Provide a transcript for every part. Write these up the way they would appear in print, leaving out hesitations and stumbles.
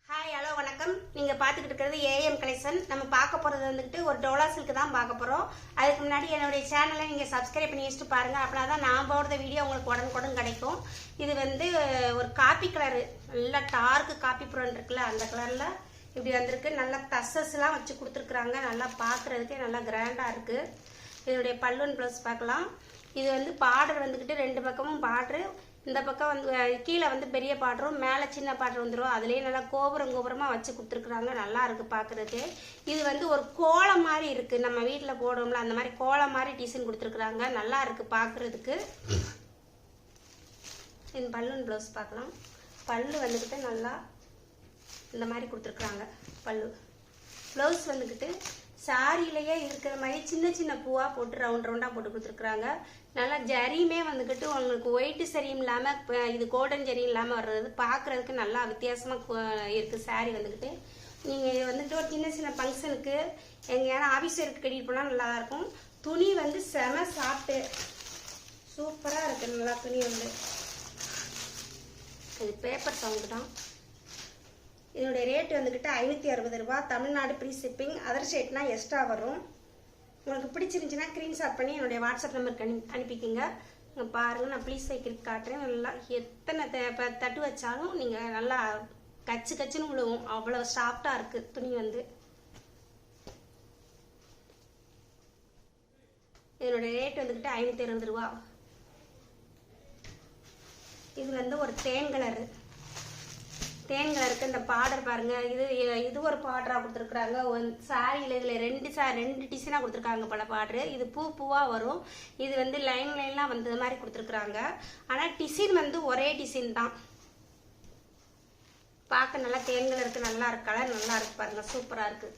Hi hello வணக்கம். நீங்கள் பார்த்துக்கிட்டு இருக்கிறது ஏஎம் கலெக்ஷன். நம்ம பார்க்க போகிறது வந்துட்டு ஒரு டோலா சில்க் தான் பார்க்க போகிறோம். அதுக்கு முன்னாடி என்னுடைய சேனலை நீங்கள் சப்ஸ்கிரைப் பண்ணி வச்சுட்டு பாருங்கள். அப்படின்னா தான் நான் போடுற வீடியோ உங்களுக்கு உடனுக்குடன் கிடைக்கும். இது வந்து ஒரு காப்பி கலரு, நல்லா டார்க்கு காப்பி ப்ரௌன் இருக்குல்ல, அந்த கலரில் இப்படி வந்திருக்கு. நல்லா தசஸ்லாம் வச்சு கொடுத்துருக்குறாங்க. நல்லா பார்க்குறதுக்கே நல்லா கிராண்டாக இருக்குது. இதனுடைய பல்லுவன் ப்ளவுஸ் பார்க்கலாம். இது வந்து பார்டர் வந்துக்கிட்டு ரெண்டு பக்கமும் பார்டரு, இந்த பக்கம் வந்து கீழே வந்து பெரிய பார்டரும் மேலே சின்ன பார்டர் வந்துடும். அதுலேயே நல்லா கோபுரமாக வச்சு கொடுத்துருக்குறாங்க. நல்லா இருக்குது பார்க்குறதுக்கு. இது வந்து ஒரு கோலம் மாதிரி இருக்குது, நம்ம வீட்டில் போடுறோம்ல அந்த மாதிரி கோலம் மாதிரி டிசைன் கொடுத்துருக்குறாங்க. நல்லா இருக்குது பார்க்குறதுக்கு. இந்த பல்லுவன் ப்ளவுஸ் பார்க்கலாம். பல்லு வந்துக்கிட்டு நல்லா இந்த மாதிரி கொடுத்துருக்குறாங்க. பல்லு ப்ளவுஸ் வந்துக்கிட்டு சாரியிலேயே இருக்கிற மாதிரி சின்ன சின்ன பூவாக போட்டு ரவுண்டாக போட்டு கொடுத்துருக்குறாங்க. நல்லா ஜரியுமே வந்துக்கிட்டு உங்களுக்கு ஒயிட்டு சரியும் இல்லாமல் இது கோல்டன் ஜரியும் இல்லாமல் வர்றது பார்க்குறதுக்கு நல்லா வித்தியாசமாக இருக்குது. சாரி வந்துக்கிட்டு நீங்கள் வந்துட்டு ஒரு சின்ன சின்ன ஃபங்க்ஷனுக்கு எங்கேயாவது ஆஃபீஸ் ஒர்க்கு கட்டிட்டு போனால் நல்லா இருக்கும். துணி வந்து செம சாப்பிட்டு சூப்பராக இருக்குது. நல்லா துணி வந்து இது பேப்பர் சவுண்டு தான். இதனுடைய ரேட் வந்துக்கிட்டு 560 ரூபா. Tamil Nadu free shipping. அதர் ஸ்டேட்னா எக்ஸ்ட்ரா வரும். உங்களுக்கு பிடிச்சிருந்துச்சுன்னா ஸ்க்ரீன்ஷாட் பண்ணி என்னுடைய வாட்ஸ்அப் நம்பருக்கு அனுப்பிக்கிங்க. நீங்கள் பாருங்கள், நான் ப்ளீஸ் வைக்கிறதுக்கு காட்டுறேன். நல்லா எத்தனை தட்டு வச்சாலும் நீங்கள் நல்லா கச்சுன்னு விழுவும். அவ்வளோ சாஃப்டாக இருக்குது துணி வந்து. இதனுடைய ரேட் வந்துக்கிட்டு 560 ரூபா. இது வந்து ஒரு தேன் கலரு. தேன் கலருக்கு இந்த பார்டர் பாருங்கள். இது ஒரு பார்டராக கொடுத்துருக்குறாங்க. சாரியில் இதில் ரெண்டு டிசைனாக கொடுத்துருக்காங்க பல பார்டரு. இது பூவாக வரும். இது வந்து லைன்லாம் வந்தது மாதிரி கொடுத்துருக்குறாங்க. ஆனால் டிசைன் வந்து ஒரே டிசைன் தான். பார்க்க நல்லா தேன் கலருக்கு நல்லா இருக்கு. கலர் நல்லா இருக்கு பாருங்கள், சூப்பராக இருக்குது.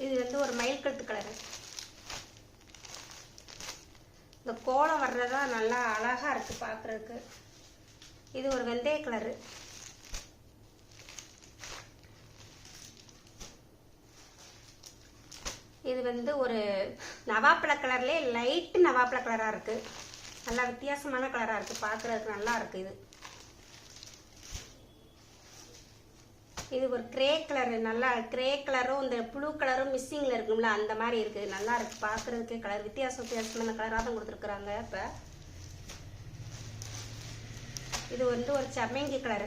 இது வந்து ஒரு மயில் கழுத்து கலரு. இந்த கோலம் வர்றதா நல்லா அழகாக இருக்குது பார்க்குறதுக்கு. இது ஒரு வெந்தய கலரு. இது வந்து ஒரு நவாப்பழ கலர்லேயே லைட் நவாப்பழ கலராக இருக்குது. நல்லா வித்தியாசமான கலராக இருக்குது பார்க்குறதுக்கு. நல்லா இருக்குது. இது ஒரு கிரே கலரு. நல்லா கிரே கலரும் இந்த ப்ளூ கலரும் மிஸ்ஸிங்கில் இருக்கும்ல, அந்த மாதிரி இருக்குது. நல்லா இருக்குது பார்க்குறதுக்கே. கலர் வித்தியாசமான கலராக தான் கொடுத்துருக்குறாங்க. இப்போ இது வந்து ஒரு சம்மங்கி கலரு.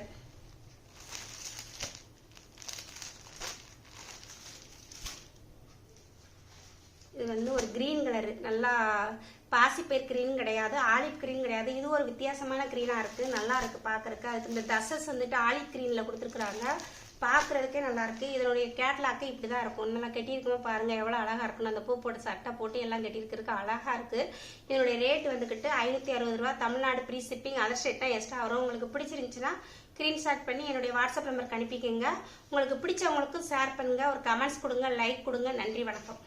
இது வந்து ஒரு கிரீன் கலரு. நல்லா பாசிப்பயிர் கிரீன் கிடையாது, ஆலிவ் கிரீன் கிடையாது. இது ஒரு வித்தியாசமான கிரீனாக இருக்குது. நல்லா இருக்குது பார்க்குறதுக்கு. அதுக்கு இந்த தசஸ் வந்துட்டு ஆலிவ் கிரீனில் கொடுத்துருக்குறாங்க. பார்க்குறதுக்கே நல்லா இருக்குது. இதனுடைய கேட்லாக்கு இப்படி தான் இருக்கும். நல்லா கட்டியிருக்கோம் பாருங்கள், எவ்வளோ அழகாக இருக்குன்னு. அந்த பூ போட்டு சட்டை போட்டு எல்லாம் கட்டியிருக்கிறதுக்கு அழகாக இருக்குது. இதனுடைய ரேட் வந்துக்கிட்டு 560 ரூபா. Tamil Nadu free shipping. அதர் ஸ்டேட்னா எக்ஸ்ட்ரா வரும். உங்களுக்கு பிடிச்சிருந்துச்சுன்னா ஸ்க்ரீன்ஷாட் பண்ணி என்னுடைய வாட்ஸ்அப் நம்பருக்கு அனுப்பிக்கோங்க. உங்களுக்கு பிடிச்சவங்களுக்கும் ஷேர் பண்ணுங்கள். ஒரு கமெண்ட்ஸ் கொடுங்க, லைக் கொடுங்க. நன்றி, வணக்கம்.